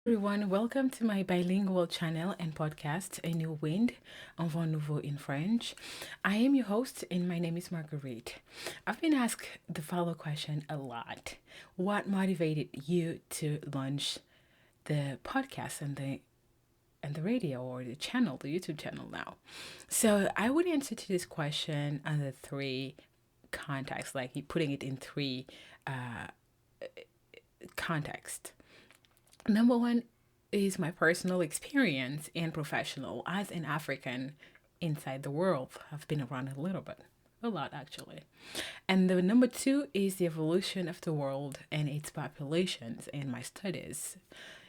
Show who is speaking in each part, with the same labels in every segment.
Speaker 1: Everyone, welcome to my bilingual channel and podcast, A New Wind, Un Vent Nouveau in French. I am your host and my name is Marguerite. I've been asked the follow question a lot. What motivated you to launch the podcast and the radio or the channel, the YouTube channel now? So I would answer to this question under three contexts, like you putting it in three uh, contexts. Number one is my personal experience and professional as an African inside the world. I've been around a little bit, a lot actually. And the number two is the evolution of the world and its populations and my studies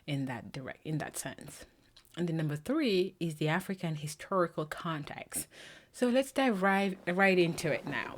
Speaker 1: in that sense. And the number three is the African historical context. So let's dive right into it now.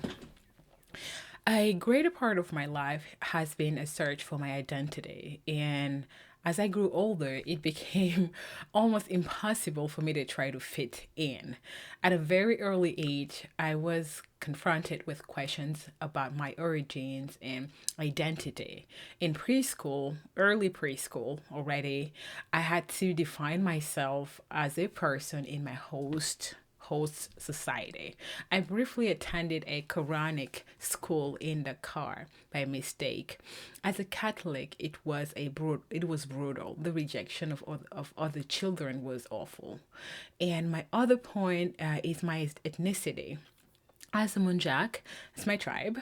Speaker 1: A greater part of my life has been a search for my identity. And as I grew older, it became almost impossible for me to try to fit in. At a very early age, I was confronted with questions about my origins and identity. In preschool, early preschool already, I had to define myself as a person in my host society. I briefly attended a Quranic school in the car by mistake. As a Catholic, it was brutal. The rejection of other children was awful. And my other point is my ethnicity. As a Munjak, it's my tribe,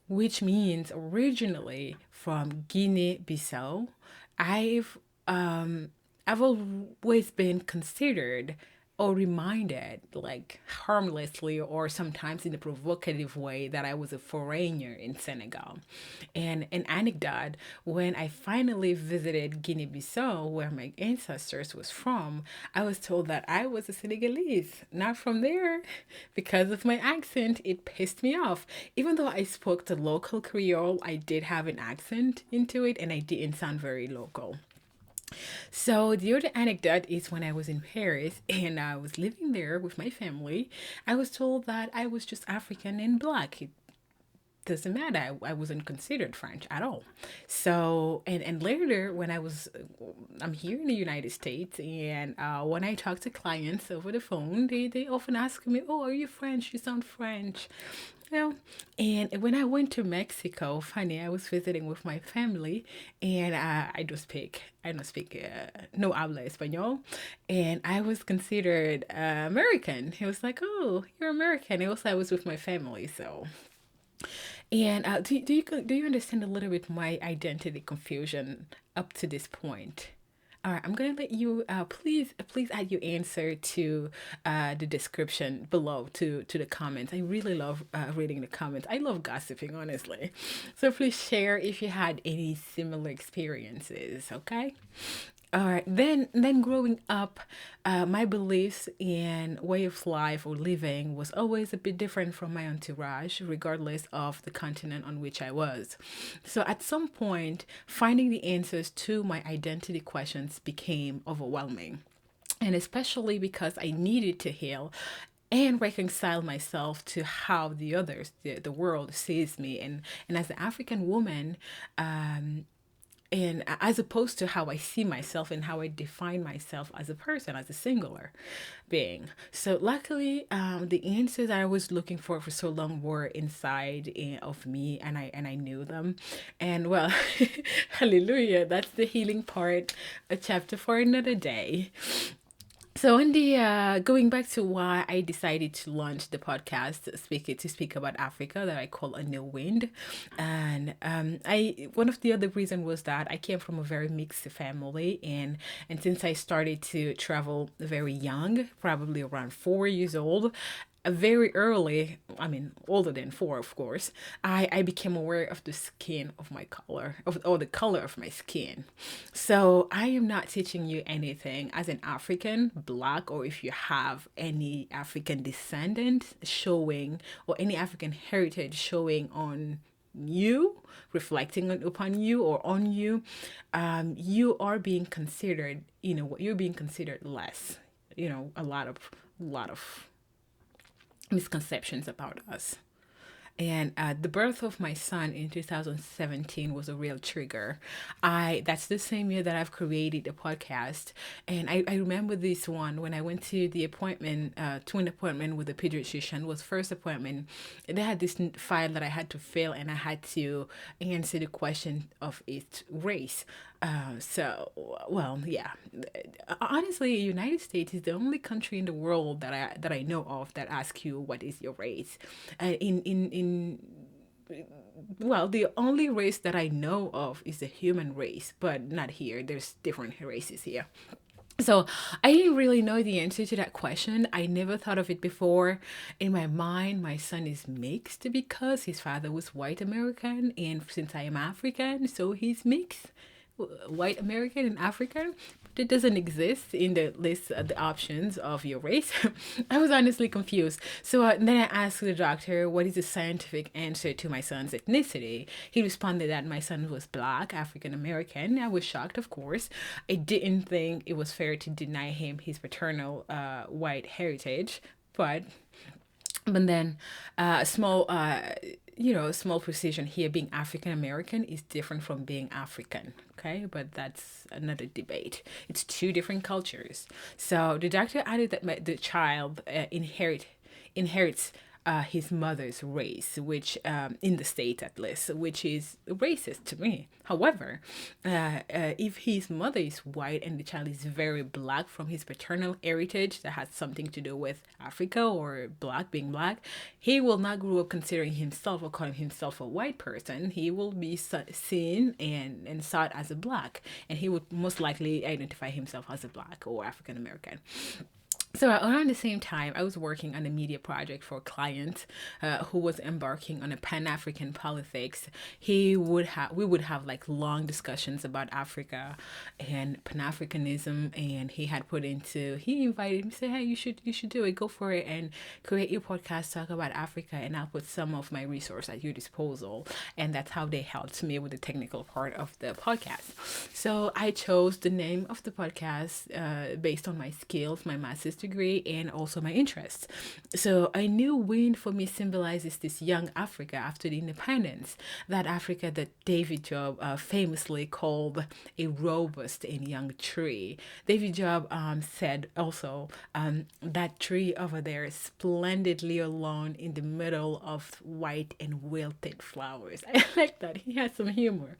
Speaker 1: which means originally from Guinea-Bissau. I've um, I've always been considered or reminded, like harmlessly or sometimes in a provocative way, that I was a foreigner in Senegal. And an anecdote, when I finally visited Guinea Bissau, where my ancestors was from, I was told that I was a Senegalese, not from there. Because of my accent, it pissed me off. Even though I spoke the local Creole, I did have an accent into it and I didn't sound very local. So the other anecdote is when I was in Paris and I was living there with my family, I was told that I was just African and black. It doesn't matter. I wasn't considered French at all. So and later when I'm here in the United States and when I talk to clients over the phone, they often ask me, "Oh, are you French? You sound French." You know, and when I went to Mexico, funny, I was visiting with my family, and I don't speak, no habla español, and I was considered American. He was like, "Oh, you're American." It was I was with my family, so. And do you understand a little bit my identity confusion up to this point? All right, I'm gonna let you please add your answer to the description below to the comments. I really love reading the comments. I love gossiping, honestly. So please share if you had any similar experiences. Okay. All right. Then growing up, my beliefs and way of life or living was always a bit different from my entourage, regardless of the continent on which I was. So at some point, finding the answers to my identity questions became overwhelming. And especially because I needed to heal and reconcile myself to how the world sees me. And as an African woman, and as opposed to how I see myself and how I define myself as a person, as a singular being. So luckily, the answers I was looking for so long were inside of me, and I knew them. And well, hallelujah, that's the healing part, a chapter for another day. So, in the going back to why I decided to launch the podcast, to speak about Africa, that I call A New Wind, and I one of the other reason was that I came from a very mixed family, and since I started to travel very young, probably around 4 years old, very early, I mean, older than four, of course, I became aware of the skin of my color, or the color of my skin. So I am not teaching you anything as an African, black, or if you have any African descendant showing, or any African heritage showing on you, reflecting upon you or on you, you are being considered, you're being considered less. A lot of misconceptions about us. And the birth of my son in 2017 was a real trigger. That's the same year that I've created a podcast. And I remember this one when I went to the appointment, twin appointment with the pediatrician, was first appointment. They had this file that I had to fill, and I had to answer the question of its race. Well, yeah. Honestly, United States is the only country in the world that I know of that asks you what is your race. In well, the only race that I know of is the human race, but not here. There's different races here. So I didn't really know the answer to that question. I never thought of it before. In my mind, my son is mixed because his father was white American, and since I am African, so he's mixed, white American and African. But it doesn't exist in the list of the options of your race. I was honestly confused. So then I asked the doctor, what is the scientific answer to my son's ethnicity? He responded that my son was black, African American. I was shocked, of course. I didn't think it was fair to deny him his paternal white heritage, but then a small small precision here, being African American is different from being African. Okay, but that's another debate. It's two different cultures. So the doctor added that the child inherits his mother's race, which in the state at least, which is racist to me. However, if his mother is white and the child is very black from his paternal heritage, that has something to do with Africa or black being black, he will not grow up considering himself or calling himself a white person. He will be seen and sought as a black, and he would most likely identify himself as a black or African American. So around the same time, I was working on a media project for a client who was embarking on a Pan-African politics. We would have like long discussions about Africa and Pan-Africanism, and he invited me, said, hey, you should do it, go for it, and create your podcast, talk about Africa, and I'll put some of my resource at your disposal. And that's how they helped me with the technical part of the podcast. So I chose the name of the podcast based on my skills, my master's degree, and also my interests. So I knew wind for me symbolizes this young Africa after the independence, that Africa that David Job famously called a robust and young tree. David Job said also that tree over there is splendidly alone in the middle of white and wilted flowers. I like that. He has some humor.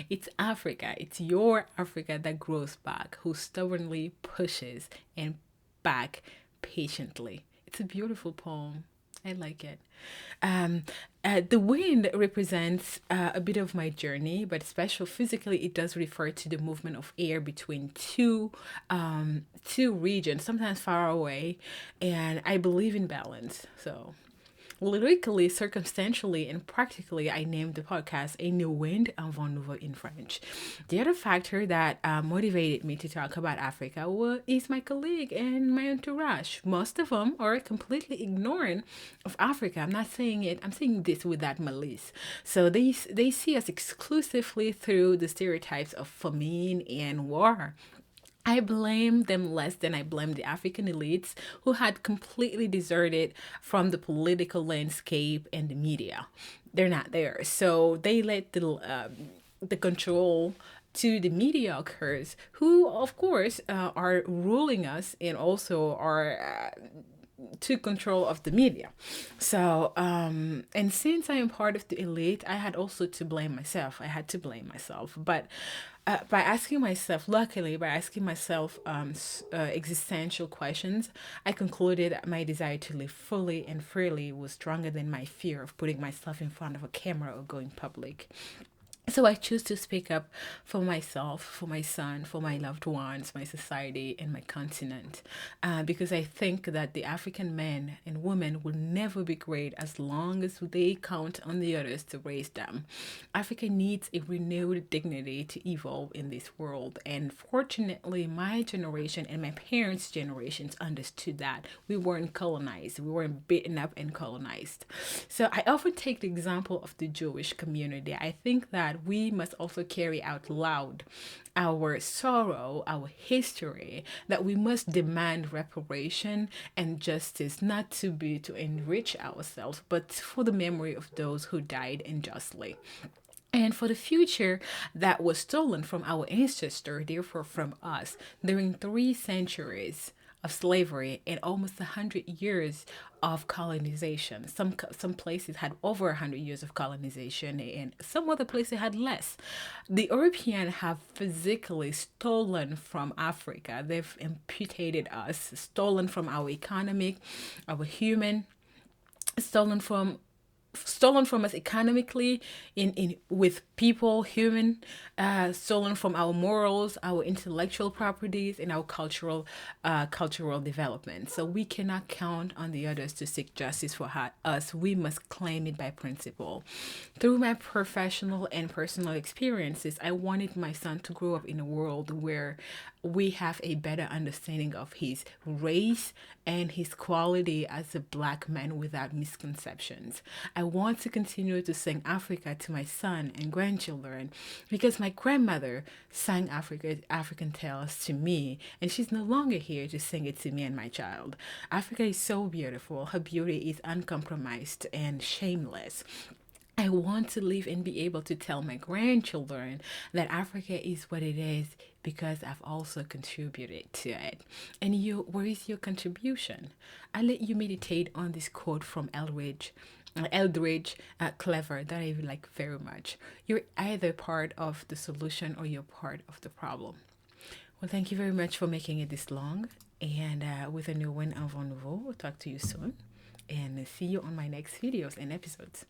Speaker 1: It's Africa, it's your Africa that grows back, who stubbornly pushes and back patiently. It's a beautiful poem. I like it. The wind represents a bit of my journey, but special physically, it does refer to the movement of air between two regions, sometimes far away, and I believe in balance. So lyrically, circumstantially, and practically, I named the podcast A New Wind, Un Vent Nouveau in French. The other factor that motivated me to talk about Africa is my colleague and my entourage. Most of them are completely ignorant of Africa. I'm not saying it, I'm saying this with that malice. So they see us exclusively through the stereotypes of famine and war. I blame them less than I blame the African elites who had completely deserted from the political landscape and the media. They're not there. So they let the control to the mediocres who, of course, are ruling us and also are to control of the media. So, and since I am part of the elite, I had also to blame myself. I had to blame myself. But luckily, by asking myself existential questions, I concluded that my desire to live fully and freely was stronger than my fear of putting myself in front of a camera or going public. So I choose to speak up for myself, for my son, for my loved ones, my society, and my continent. Because I think that the African men and women will never be great as long as they count on the others to raise them. Africa needs a renewed dignity to evolve in this world. And fortunately, my generation and my parents' generations understood that. We weren't colonized. We weren't beaten up and colonized. So I often take the example of the Jewish community. I think that that we must also carry out loud our sorrow, our history, that we must demand reparation and justice, not to be to enrich ourselves, but for the memory of those who died unjustly. And for the future that was stolen from our ancestors, therefore from us, during 3 centuries of slavery and almost 100 years of colonization. Some places had over 100 years of colonization, and some other places had less. The Europeans have physically stolen from Africa. They've amputated us, stolen from our economic, our human, stolen from us economically, in with people, human, stolen from our morals, our intellectual properties, and our cultural development. So we cannot count on the others to seek justice for us. We must claim it by principle. Through my professional and personal experiences, I wanted my son to grow up in a world where we have a better understanding of his race and his quality as a black man without misconceptions. I want to continue to sing Africa to my son and grandchildren because my grandmother sang African tales to me, and she's no longer here to sing it to me and my child. Africa is so beautiful. Her beauty is uncompromised and shameless. I want to live and be able to tell my grandchildren that Africa is what it is because I've also contributed to it. And you, where is your contribution? I let you meditate on this quote from Eldridge Clever that I like very much. You're either part of the solution or you're part of the problem. Well, thank you very much for making it this long. And with a new one, Avant Nouveau, we'll talk to you soon. And see you on my next videos and episodes.